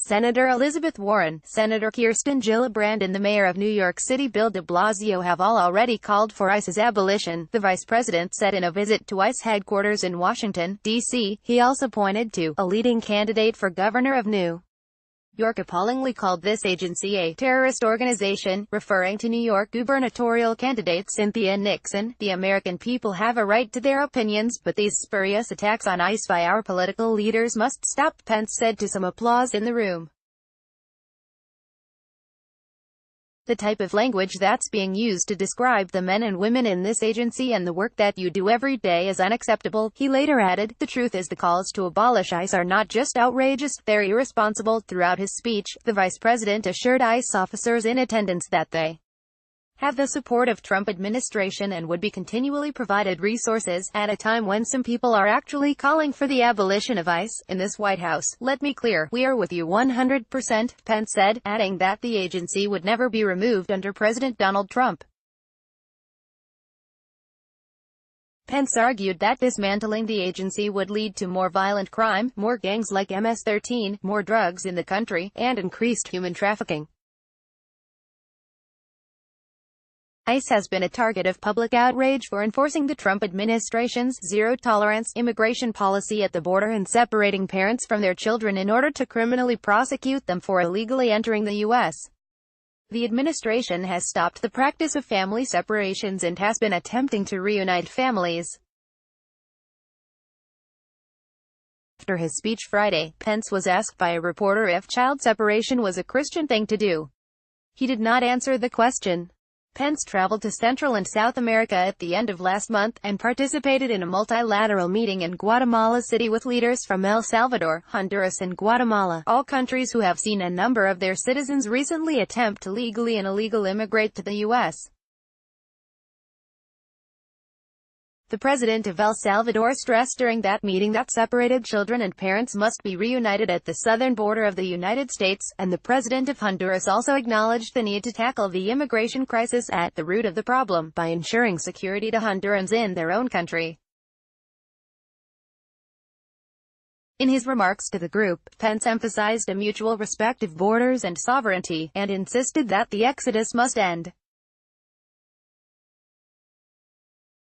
Senator Elizabeth Warren, Senator Kirsten Gillibrand and the mayor of New York City Bill de Blasio have all already called for ICE's abolition, the vice president said in a visit to ICE headquarters in Washington, D.C. He also pointed to a leading candidate for governor of New York appallingly called this agency a terrorist organization, referring to New York gubernatorial candidate Cynthia Nixon. The American people have a right to their opinions, but these spurious attacks on ICE by our political leaders must stop, Pence said to some applause in the room. The type of language that's being used to describe the men and women in this agency and the work that you do every day is unacceptable, he later added. The truth is the calls to abolish ICE are not just outrageous, they're irresponsible. Throughout his speech, the vice president assured ICE officers in attendance that they have the support of Trump administration and would be continually provided resources, at a time when some people are actually calling for the abolition of ICE. In this White House, let me clear, we are with you 100%, Pence said, adding that the agency would never be removed under President Donald Trump. Pence argued that dismantling the agency would lead to more violent crime, more gangs like MS-13, more drugs in the country, and increased human trafficking. ICE has been a target of public outrage for enforcing the Trump administration's zero-tolerance immigration policy at the border and separating parents from their children in order to criminally prosecute them for illegally entering the U.S. The administration has stopped the practice of family separations and has been attempting to reunite families. After his speech Friday, Pence was asked by a reporter if child separation was a Christian thing to do. He did not answer the question. Pence traveled to Central and South America at the end of last month, and participated in a multilateral meeting in Guatemala City with leaders from El Salvador, Honduras and Guatemala, all countries who have seen a number of their citizens recently attempt to legally and illegally immigrate to the U.S. The president of El Salvador stressed during that meeting that separated children and parents must be reunited at the southern border of the United States, and the president of Honduras also acknowledged the need to tackle the immigration crisis at the root of the problem, by ensuring security to Hondurans in their own country. In his remarks to the group, Pence emphasized a mutual respect of borders and sovereignty, and insisted that the exodus must end.